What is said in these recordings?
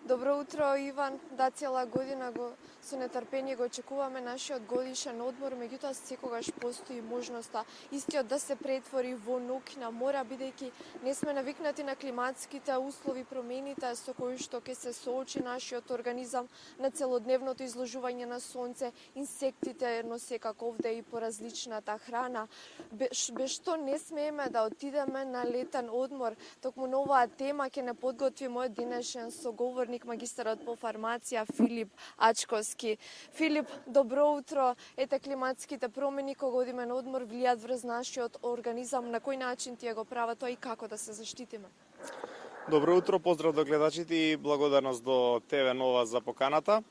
Добро утро, Иван. Да, цела година со нетрпение го очекуваме нашиот годишен одмор, меѓутоа секогаш постои можноста истиот да се претвори во ноќна мора, бидејќи не сме навикнати на климатските услови, промените со кои што ќе се соочи нашиот организам, на целодневното изложување на сонце, инсектите, но секако овде и по различната храна. Без што не смееме да отидеме на летен одмор, токму на оваа тема ќе не подготви мојот денешен соговорник, магистарот по фармација Филип Ачковски. Филип, добро утро. Ете, климатските промени кога одиме на одмор влијат врз нашиот организам. На кој начин тие го прават тоа и како да се заштитиме? Добро утро, поздрав до гледачите и благодарност до ТВ Нова за поканата.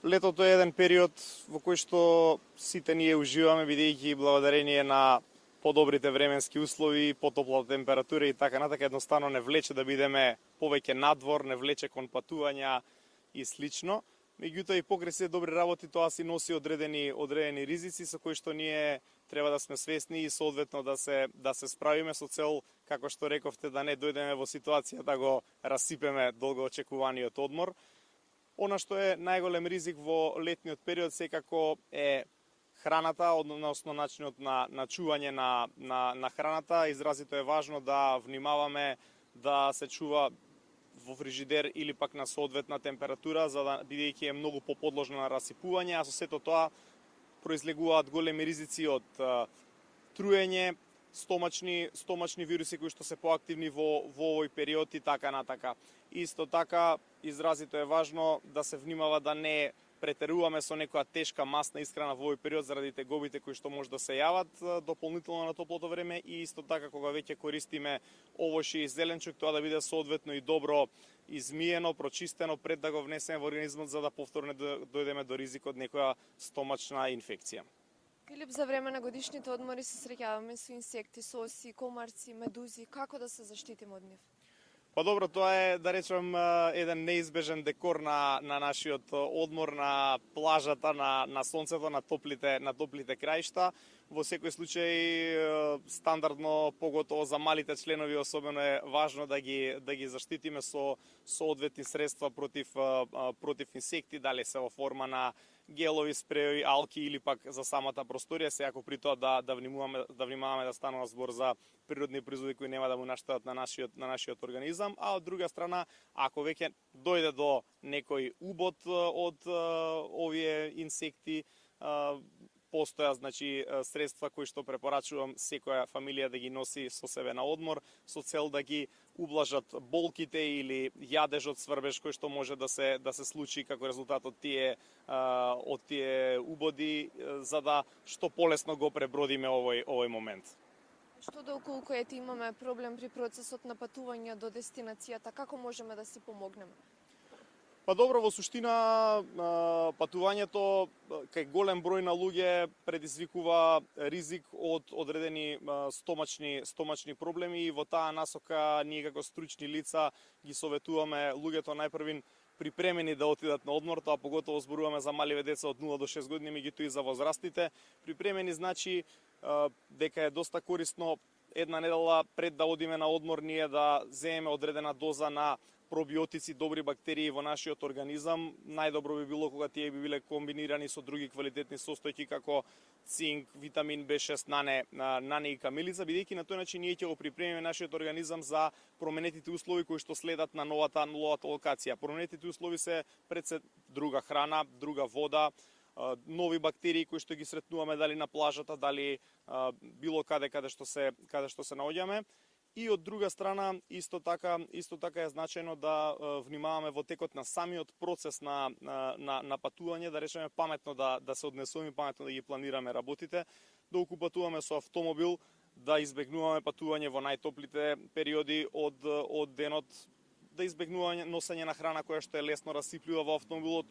Летото е еден период во кој што сите ние уживаме, бидејќи благодарение на подобрите временски услови, потоплата температура и така натака, едноставно не влече да бидеме повеќе надвор, не влече кон патувања и слично. Меѓутоа и покрај се добри работи тоа си носи одредени ризици со кои што ние треба да сме свесни и соодветно да се справиме со цел, како што рековте, да не дојдеме во ситуација да го расипеме долгоочекуваниот одмор. Она што е најголем ризик во летниот период секако е храната, односно начинот на чување на храната. Изразито е важно да внимаваме да се чува во фрижидер или пак на соодветна температура, за да бидејќи е многу поподложно на расипување, а со сето тоа произлегуваат големи ризици од труење, стомачни вируси кои што се поактивни во овој период и така натака. Исто така, изразито е важно да се внимава да не претеруваме со некоја тешка масна исхрана во овој период заради тегобите кои што може да се јават дополнително на топлото време, и исто така кога веќе користиме овошје и зеленчук, тоа да биде соодветно и добро измиено, прочистено пред да го внесеме во организмот, за да повторно дојдеме до ризик од некоја стомачна инфекција. Филип, за време на годишните одмори се среќаваме со инсекти, соси, комарци, медузи. Како да се заштитиме од нив? Па добро, тоа е, да речем, еден неизбежен декор на нашиот одмор, на плажата, на сонцето, на топлите краишта. Во секој случај, стандардно, поготово за малите членови, особено е важно да ги заштитиме со соодветни средства против инсекти, дали се во форма на гелови, спреови, алки или пак за самата просторија, секако при тоа да внимаваме да станува збор за природни производи кои нема да му наштетат на нашиот организам, а од друга страна, ако веќе дојде до некој убод од овие инсекти, постоја средства кои што препорачувам секоја фамилија да ги носи со себе на одмор, со цел да ги ублажат болките или јадежот, сврбеж кој што може да се случи како резултат од тие убоди, за да што полесно го пребродиме овој момент. Што доколку имаме проблем при процесот на патување до дестинацијата, како можеме да си помогнеме? Па добро, во суштина патувањето кај голем број на луѓе предизвикува ризик од одредени стомачни проблеми, и во таа насока ние како стручни лица ги советуваме луѓето најпрвин припремени да отидат на одмор, тоа поготово зборуваме за маливе деца од 0 до 6 години, меѓутоа и за возрастите. Припремени значи дека е доста корисно една недела пред да одиме на одмор ние да земеме одредена доза на пробиотици, добри бактерии во нашиот организам. Најдобро би било кога тие би биле комбинирани со други квалитетни состојки како цинк, витамин B6, нане и камилица, бидејќи на тој начин ние ќе го припремиме нашиот организам за променетите услови кои што следат на новата локација. Променетите услови се пред се друга храна, друга вода, нови бактерии кои што ги сретнуваме дали на плажата, дали било каде што се наоѓаме. И од друга страна, исто така е значајно да внимаваме во текот на самиот процес на патување, да речеме паметно да се однесуваме, паметно да ги планираме работите, доколку патуваме со автомобил, да избегнуваме патување во најтоплите периоди од денот, да избегнуваме носење на храна која што е лесно расиплива во автомобилот.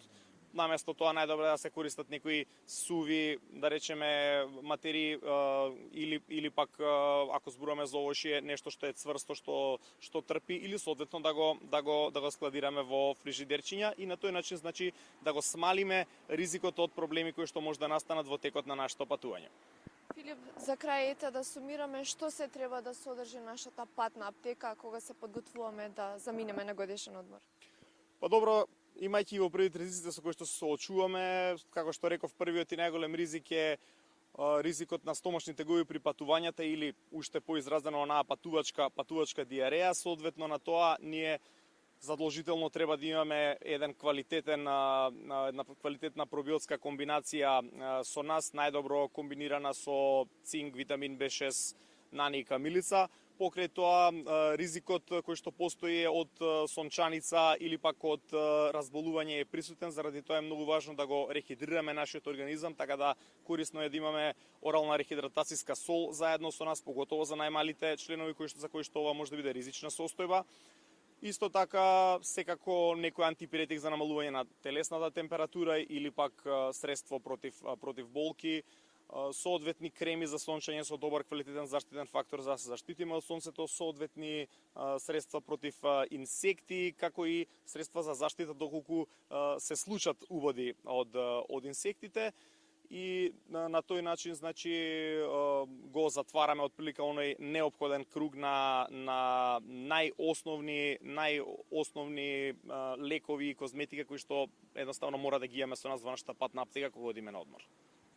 Наместо тоа најдобро е да се користат некои суви, да речеме, материи или пак ако зборуваме за овошје, нешто што е цврсто, што трпи, или соодветно да го складираме во фрижидерчиња, и на тој начин значи да го смалиме ризикот од проблеми кои што може да настанат во текот на нашето патување. Филип, за крај да сумираме, што се треба да содржи нашата патна аптека кога се подготвуваме да заминеме на годишен одмор? Па добро, имајќи во првите ризиците со кои што се соочуваме, како што реков, првиот и најголем ризик е ризикот на стомашни тегови при патувањата или уште поизразено онаа патувачка диареја. Соодветно на тоа ние задолжително треба да имаме една квалитетна пробиотска комбинација со нас, најдобро комбинирана со цинк, витамин B6, нани и камилица. Покрај тоа, ризикот кој што постои од сончаница или пак од разболување е присутен, заради тоа е многу важно да го рехидрираме нашиот организам, така да корисно е да имаме орална рехидратацијска сол заедно со нас, поготово за најмалите членови за кои што ова може да биде ризична состојба. Исто така, секако некој антипиретик за намалување на телесната температура или пак средство против болки, соодветни креми за сончење со добар квалитетен заштитен фактор за да се заштитиме од сонцето, соодветни средства против инсекти, како и средства за заштита доколку се случат убоди од инсектите. И на тој начин, значи, го затвараме отприлика оној неопходен круг на најосновни лекови и козметика кои што едноставно мора да ги имаме со нас во нашата патна аптека кога одиме на одмор.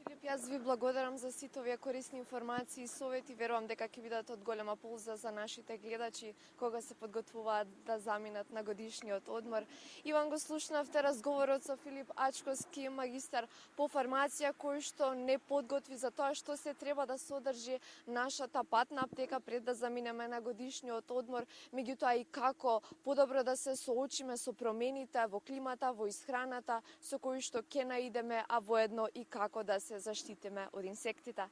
Филип, јас ви благодарам за сите овие корисни информации и совети. Верувам дека ќе бидат од голема полза за нашите гледачи кога се подготвуваат да заминат на годишниот одмор. Иван, го слушнавте разговорот со Филип Ачковски, магистар по фармација, кој што не подготви за тоа што се треба да содржи нашата патна аптека пред да заминеме на годишниот одмор, меѓутоа и како подобро да се соочиме со промените во климата, во исхраната, со кои што ќе наидеме, а воедно и како да се заштитиме од инсектите.